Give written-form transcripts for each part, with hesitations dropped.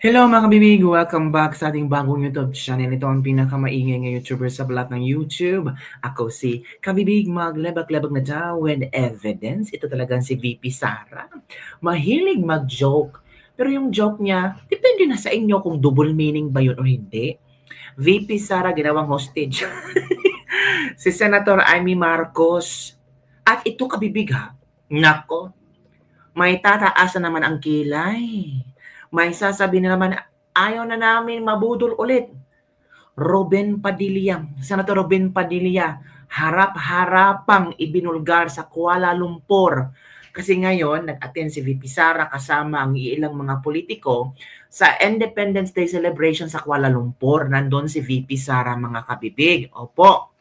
Hello mga kabibig! Welcome back sa ating bagong YouTube channel. Ito ang pinakamaingay ng YouTuber sa balat ng YouTube. Ako si Kabibig, maglebak-lebak na daw with evidence. Ito talagang si VP Sara. Mahilig mag-joke. Pero yung joke niya, depende na sa inyo kung double meaning ba yun o hindi. VP Sara ginawang hostage. Si Senator Amy Marcos. At ito kabibig ha. Nako, may tataasan naman ang kilay. May sasabi na naman, ayaw na namin mabudol ulit. Senator Robin Padilla, harap-harapang ibinulgar sa Kuala Lumpur. Kasi ngayon, nag-attend si VP Sara kasama ang ilang mga politiko sa Independence Day celebration sa Kuala Lumpur. Nandun si VP Sara, mga kabibig. Opo.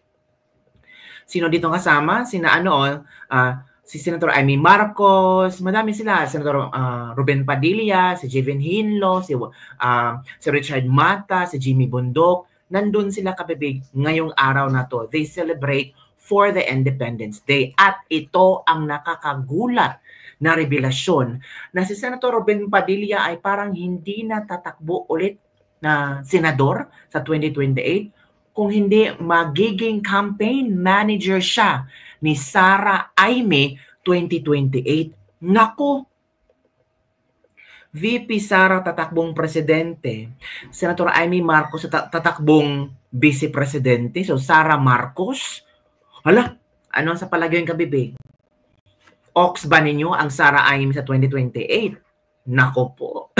Sino dito kasama? Si Senator Amy Marcos, madami sila. Senator Ruben Padilla, si Jevin Hinlo, si Richard Mata, si Jimmy Bundok. Nandun sila kabibig ngayong araw na to. They celebrate for the Independence Day. At ito ang nakakagulat na revelasyon na si Senator Ruben Padilla ay parang hindi na tatakbo ulit na senador sa 2028 kung hindi magiging campaign manager siya ni Sara Amy 2028. Nako! VP Sara tatakbong presidente. Senator Amy Marcos tatakbong vice presidente. So Sara Marcos. Hala, ano sa palagay yung kabibig? Ox ba ninyo ang Sara Amy sa 2028? Nako po.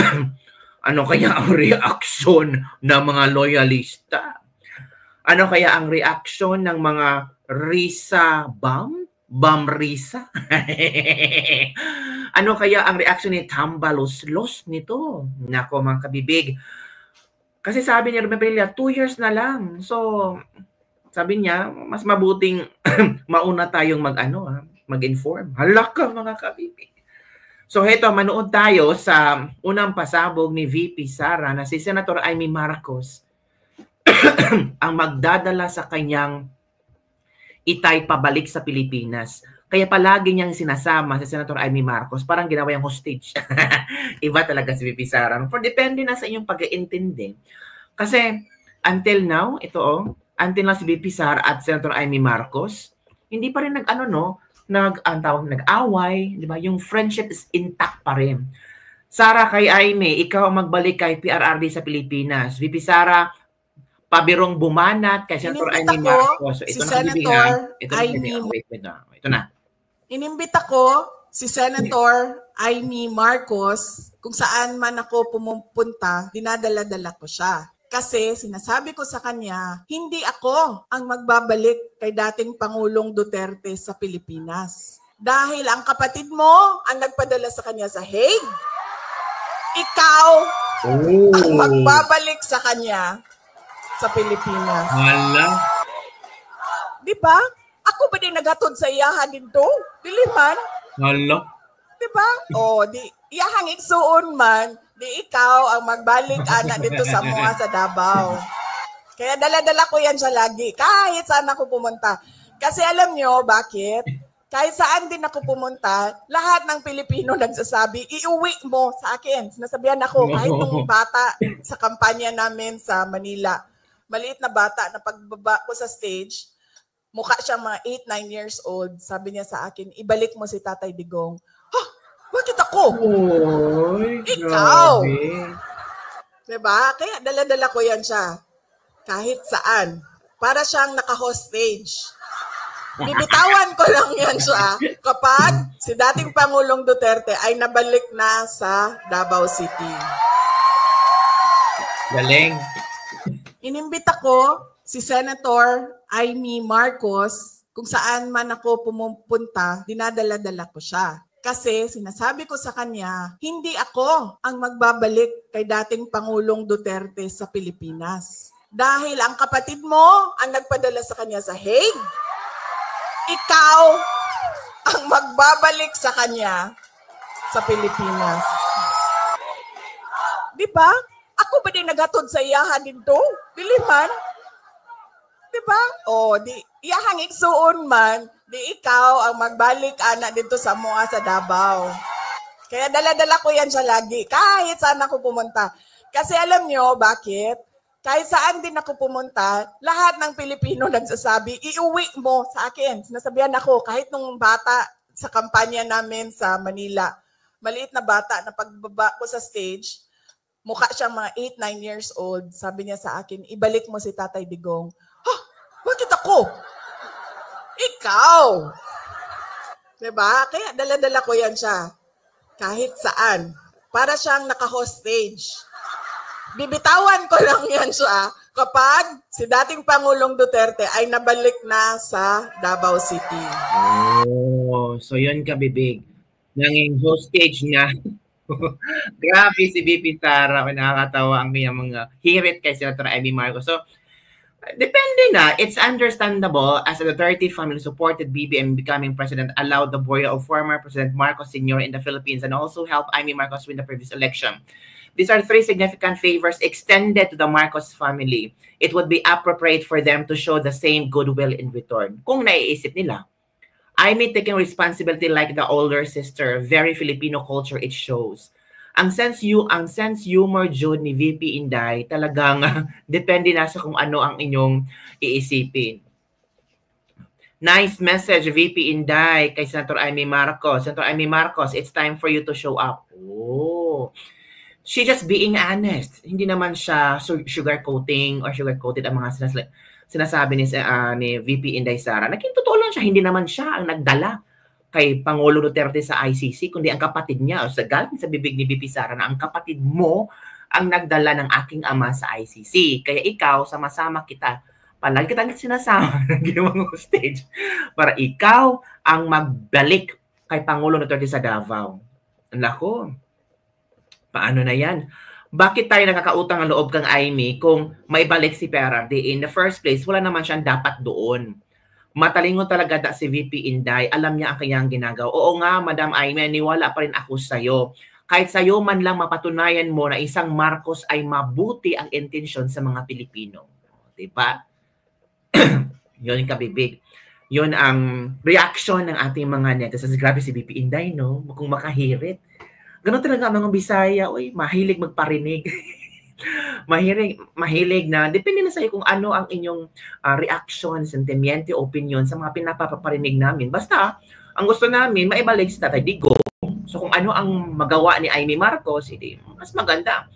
Ano kaya ang reaksyon ng mga loyalista? Ano kaya ang reaksyon ng mga Risa Bam Risa? Ano kaya ang reaksyon ni Tambalos-los nito? Nako mga kabibig. Kasi sabi ni Ruben Padilla, 2 years na lang. So, sabi niya, mas mabuting mauna tayong mag-inform. Halaka mga kabibig. So, heto, manood tayo sa unang pasabog ni VP Sara na si Senator Amy Marcos ang magdadala sa kanyang itay pabalik sa Pilipinas. Kaya palagi niyang sinasama si Senator Amy Marcos, parang ginawa yung hostage. Iba talaga si VP Sara. Depende na sa inyong pag-iintindi. Kasi until now, until na si VP Sara at Senator Amy Marcos, hindi pa rin nag-away, di ba? Yung friendship is intact pa rin. Sara, kay Amy, ikaw ang magbalik kay PRRD sa Pilipinas. VP Sara, pabirong bumanat kay Senator Amy Marcos. So, ito si Senator Ito na. Inimbita ko si Senator Amy Marcos kung saan man ako pumupunta, dinadala-dala ko siya. Kasi sinasabi ko sa kanya, hindi ako ang magbabalik kay dating Pangulong Duterte sa Pilipinas. Dahil ang kapatid mo ang nagpadala sa kanya sa Hague. Ikaw ang magbabalik sa kanya sa Pilipinas. Wala. Di ba? Ako ba din naghatod sa iyahan dito? Dili man. Wala. Di ba? Di iyahang igsuon man, di ikaw ang magbalik ana dito sa mga sa Davao. Kaya dala-dala ko yan siya lagi. Kahit saan ako pumunta. Kasi alam nyo, bakit? Kahit saan din ako pumunta, lahat ng Pilipino nagsasabi, iuwi mo sa akin. Sinasabihan ako, kahit nung bata sa kampanya namin sa Manila, maliit na bata na pagbaba ko sa stage, mukha siyang mga 8-9 years old. Sabi niya sa akin, ibalik mo si Tatay Digong. Bakit ako? Oy, ikaw. Grabe. Diba? Kaya dala-dala ko yan siya. Kahit saan. Para siyang naka-hostage. Bibitawan ko lang yan siya kapag si dating Pangulong Duterte ay nabalik na sa Davao City. Galing. Inimbita ko si Senator Amy Marcos kung saan man ako pumupunta, dinadala-dala ko siya. Kasi sinasabi ko sa kanya, hindi ako ang magbabalik kay dating Pangulong Duterte sa Pilipinas. Dahil ang kapatid mo ang nagpadala sa kanya sa Hague. Ikaw ang magbabalik sa kanya sa Pilipinas. Di ba? Ako ba din naghatod sa iyahan dito? Dili man. Di ba? Di iyahang igsuon man, di ikaw ang magbalik ana dito sa mga sa Davao. Kaya dala-dala ko yan siya lagi. Kahit saan ako pumunta. Kasi alam nyo, bakit? Kahit saan din ako pumunta, lahat ng Pilipino nagsasabi, iuwi mo sa akin. Sinasabihan ako, kahit nung bata sa kampanya namin sa Manila, maliit na bata na pagbaba ko sa stage, mukha siyang mga 8, 9 years old. Sabi niya sa akin, ibalik mo si Tatay Digong. Ha? Bakit ako? Ikaw! Diba? Kaya dala-dala ko yan siya. Kahit saan. Para siyang naka-hostage. Bibitawan ko lang yan siya kapag si dating Pangulong Duterte ay nabalik na sa Davao City. Oh, so yun ka, bibig. Nanging hostage na. Grabe si VP Sara. Nakakatawa ang mga hirit kay Senator Amy Marcos. So, depende na. It's understandable as a Duterte family supported BBM becoming president, allowed the boy of former President Marcos Sr. in the Philippines, and also helped Amy Marcos win the previous election. These are 3 significant favors extended to the Marcos family. It would be appropriate for them to show the same goodwill in return. Kung naiisip nila, Amy taking responsibility like the older sister, very Filipino culture it shows. Ang sense humor Jud ni VP Inday talagang depende na sa kung ano ang inyong iisipin. Nice message VP Inday kay Senator Amy Marcos. Senator Amy Marcos, it's time for you to show up. Oh. She just being honest. Hindi naman siya sugarcoating or sugarcoated ang mga sinasabi ni VP Inday Sara. Naging totoo lang siya. Hindi naman siya ang nagdala kay Pangulo Duterte sa ICC, kundi ang kapatid niya. O sa galing sa bibig ni VP Sara na ang kapatid mo ang nagdala ng aking ama sa ICC. Kaya ikaw, sama-sama kita. Palagi kitang sinasama ng ginawang stage para ikaw ang magbalik kay Pangulo Duterte sa Davao. Nako. Paano na yan? Bakit tayo nakakautang ang loob kang Amy kung may balik si PRRD? In the first place, wala naman siyang dapat doon. Matalingon talaga si VP Inday. Alam niya ang kanyang ginagawa. Oo nga, Madam Amy, niwala pa rin ako sa'yo. Kahit sa'yo man lang mapatunayan mo na isang Marcos ay mabuti ang intensyon sa mga Pilipino. Diba? Yun kabibig. Yun ang reaction ng ating mga netizens. Grabe si VP Inday, no? Kung makahirit. Ganun talaga ang mga Bisaya, mahilig magparinig. mahilig na, depende na sa iyo kung ano ang inyong reaction, sentimiento, opinion sa mga pinapaparinig namin. Basta, ang gusto namin, maibalik si Tatay Digong. So kung ano ang magawa ni Amy Marcos, mas maganda.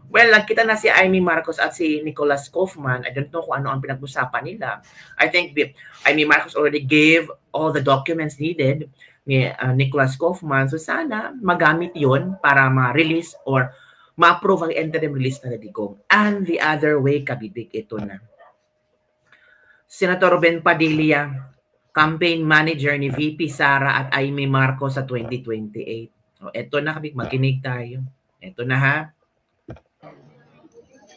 Well, nagkita na si Amy Marcos at si Nicholas Kaufman. I don't know kung ano ang pinag-usapan nila. I think Amy Marcos already gave all the documents needed ni Nicholas Kaufman. So sana magamit yon para ma-release or ma-approve ang interim release na Digong. And the other way, kabibig, ito na. Senator Ben Padilla, campaign manager ni VP Sara at Amy Marcos sa 2028. O, ito na, kabibig, makinig tayo. Ito na ha.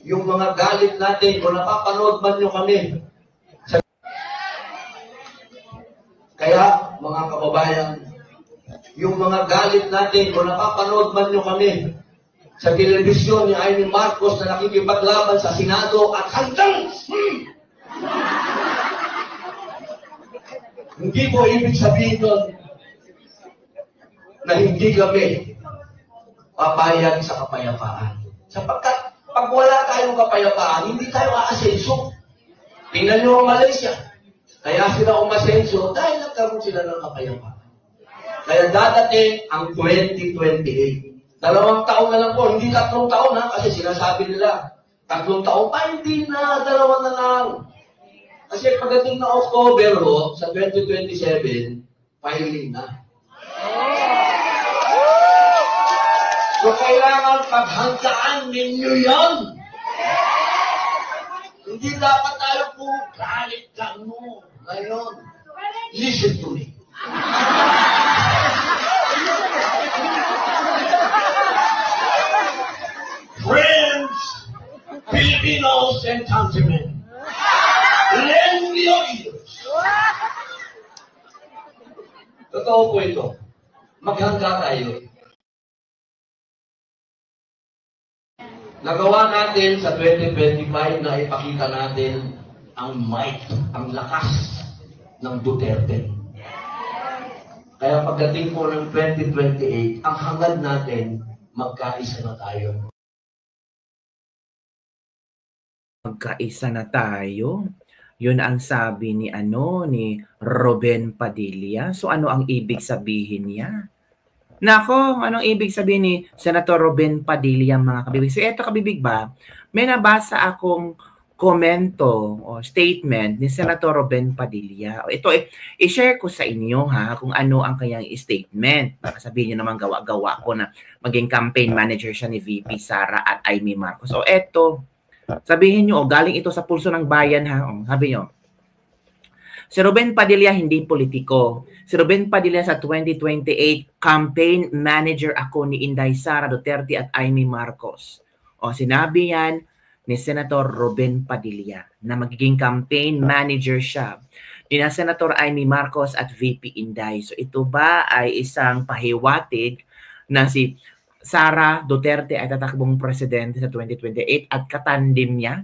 Yung mga galit natin, kung napapanood man nyo kami. Kaya, mga kababayan, yung mga galit natin, kung napapanood man nyo kami sa telebisyon ni Amy Marcos na nakikipaglaban sa Senado at hanggang hindi po ibig sabihin nun na hindi kami papayag sa kapayapaan. Sapagkat pag wala tayong kapayapaan, hindi tayo aasenso. Tingnan nyo ang Malaysia. Kaya sila umasenso dahil nagkaroon sila ng kapayapaan. Kaya dadating ang 2028. 2 taon na lang po, hindi 3 taon ha, kasi sinasabi nila, 3 taon pa, hindi na, 2 na lang. Kasi pagdating na October sa 2027, filing na. So kailangan paghanggaan ninyo yan. Hindi dapat tayo po galit lang mo. Ngayon, listen to me. Friends, Filipinos and countrymen, lend me your ears. Totoo po ito. Maghangga tayo. Nagawa natin sa 2025 na ipakita natin ang might, ang lakas ng Duterte. Kaya pagdating po ng 2028, ang hangad natin, magkaisa na tayo. Magkaisa na tayo. Yun ang sabi ni Ruben Padilla. So ano ang ibig sabihin niya? Nako, anong ibig sabihin ni Senator Ruben Padilla, mga kabibig? So eto, kabibig ba, may nabasa akong komento o statement ni Senator Ruben Padilla. Ito, i-share ko sa inyo kung ano ang kanyang statement. Baka sabihin niyo naman gawa-gawa ko na maging campaign manager siya ni VP Sara at Amy Marcos. So eto, sabihin niyo, galing ito sa pulso ng bayan sabi niyo, si Ruben Padilla hindi politiko. Si Ruben Padilla sa 2028 campaign manager ako ni Inday Sara Duterte at Amy Marcos. Sinabi yan ni Senator Ruben Padilla na magiging campaign manager siya ni Senator Amy Marcos at VP Inday. So ito ba ay isang pahiwatig na si Sara Duterte ay tatakbong presidente sa 2028 at katandim niya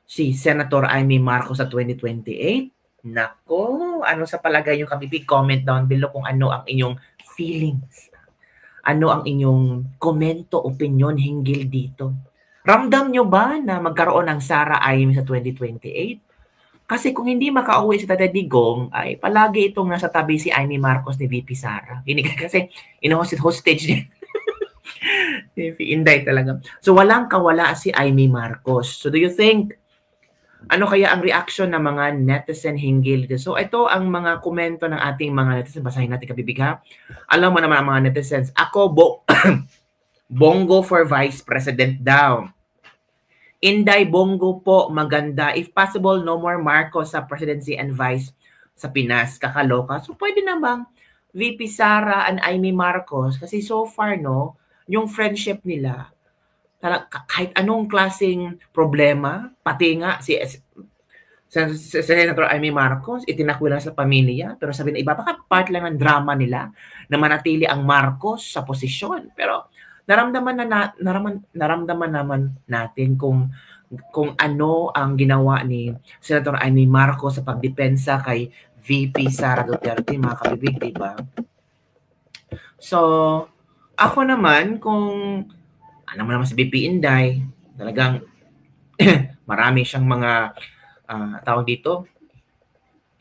si Senator Amy Marcos sa 2028? Nako, ano sa palagay nyo, kabibig? Comment down below kung ano ang inyong feelings. Ano ang inyong komento, opinion hinggil dito. Ramdam nyo ba na magkaroon ng Sara Amy sa 2028? Kasi kung hindi makauwi si Tatay Digong, ay palagi itong nasa tabi si Amy Marcos ni VP Sara. Kasi hostage niya. Inday talaga. So walang kawala si Amy Marcos. So do you think ano kaya ang reaction ng mga netizen hinggil dito? So ito ang mga komento ng ating mga netizen. Basahin natin, kabibig, ha. Alam mo naman ang mga netizens. Ako, Bongo for Vice President daw. Inday, Bongo po, maganda. If possible, no more Marcos sa presidency and vice sa Pinas. Kakaloka. So pwede namang VP Sara and Amy Marcos. Kasi so far, yung friendship nila, kahit anong klaseng problema, pati nga si Senator Amy Marcos, itinakwilan sa pamilya, pero sabi na iba, baka part lang ng drama nila na manatili ang Marcos sa posisyon. Pero naramdaman naman natin kung ano ang ginawa ni Senator Amy Marcos sa pagdepensa kay VP Sara Duterte, mga kabibig, diba? So, ako naman, kung ano naman si VP Inday, talagang marami siyang mga tawag dito,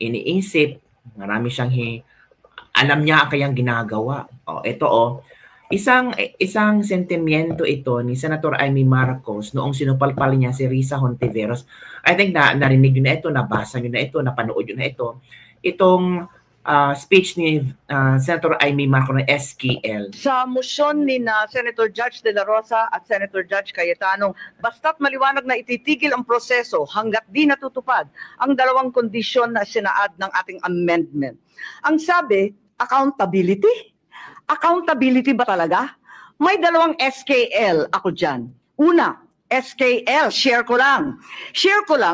iniisip, marami siyang alam niya ang kanyang ginagawa. Ito isang sentimiento ito ni Senator Amy Marcos noong sinupalpal niya si Risa Hontiveros. I think narinig niyo na ito, nabasa niyo na ito, napanood niyo na ito. Itong speech ni Senator Amy Marcos ng SKL. Sa motion ni Senator Judge De La Rosa at Senator Judge Cayetano, basta't maliwanag na ititigil ang proseso hanggat di natutupad ang dalawang kondisyon na sinaad ng ating amendment. Ang sabi, accountability? Accountability ba talaga? May dalawang SKL ako dyan. Una, SKL, share ko lang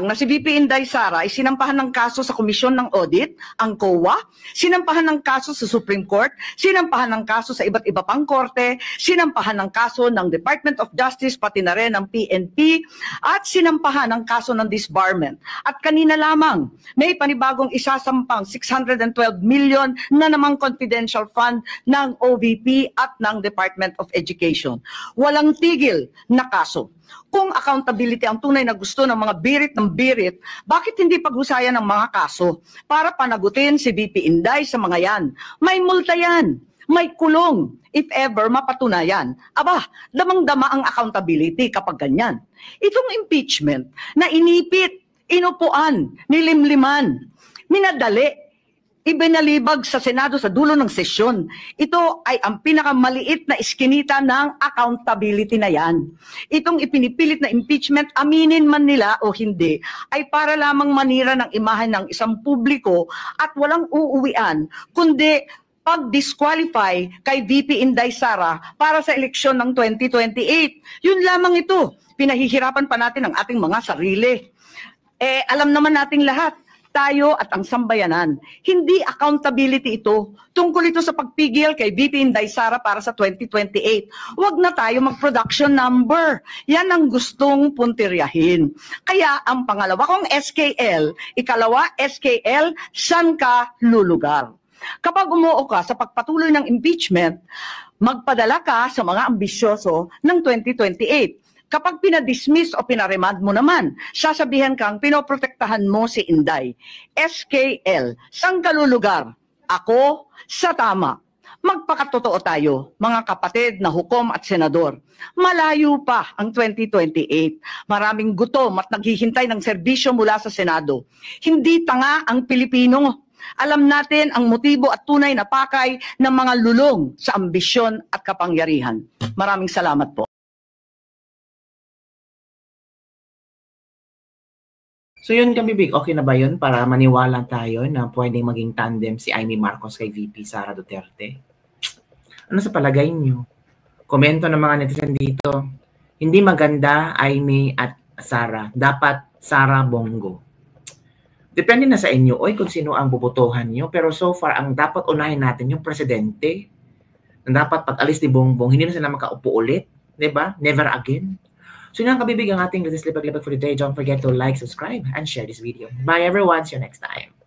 na si VP Inday Sara ay sinampahan ng kaso sa Komisyon ng Audit, ang COA, sinampahan ng kaso sa Supreme Court, sinampahan ng kaso sa iba't iba pang korte, sinampahan ng kaso ng Department of Justice, pati na rin ng PNP, at sinampahan ng kaso ng disbarment. At kanina lamang, may panibagong isasampang 612 million na namang confidential fund ng OVP at ng Department of Education. Walang tigil na kaso. Kung accountability ang tunay na gusto ng mga birit ng birit, bakit hindi paghusayan ng mga kaso para panagutin si VP Inday sa mga yan? May multa yan, may kulong if ever mapatunayan. Aba, damang-dama ang accountability kapag ganyan. Itong impeachment na inipit, inupuan, nilimliman, minadali, ibinalibag sa Senado sa dulo ng sesyon. Ito ay ang pinakamaliit na iskinita ng accountability na yan. Itong ipinipilit na impeachment, aminin man nila o hindi, ay para lamang manira ng imahen ng isang publiko at walang uuwian, kundi pag-disqualify kay VP Inday Sara para sa eleksyon ng 2028. Yun lamang ito. Pinahihirapan pa natin ang ating mga sarili. Alam naman nating lahat, tayo at ang sambayanan. Hindi accountability ito. Tungkol ito sa pagpigil kay VP Inday Sara para sa 2028. Huwag na tayo mag-production number. Yan ang gustong puntiryahin. Kaya ang pangalawa kong SKL, ikalawa SKL, saan ka lulugar? Kapag umuo ka sa pagpatuloy ng impeachment, magpadala ka sa mga ambisyoso ng 2028. Kapag pinadismiss o pinaremand mo naman, sasabihan kang pinoprotektahan mo si Inday. SKL, sang kalulugar? Ako sa tama. Magpakatotoo tayo, mga kapatid na hukom at senador. Malayo pa ang 2028. Maraming gutom at naghihintay ng serbisyo mula sa Senado. Hindi tanga ang Pilipino. Alam natin ang motibo at tunay na pakay ng mga lulong sa ambisyon at kapangyarihan. Maraming salamat po. So yun, Kabibig, okay na ba yun para maniwala tayo na pwedeng maging tandem si Amy Marcos kay VP Sara Duterte? Ano sa palagay nyo? Komento ng mga netizen dito. Hindi maganda Amy at Sara. Dapat Sara Bongo. Depende na sa inyo, oy, kung sino ang bubutuhan nyo. Pero so far, ang dapat unahin natin yung presidente. Ang dapat pag-alis ni Bongbong, hindi na sila makaupo ulit. Diba? Never again. So yun ang, Kabibig, ang ating latest libag-libag for today. Don't forget to like, subscribe, and share this video. Bye everyone. See you next time.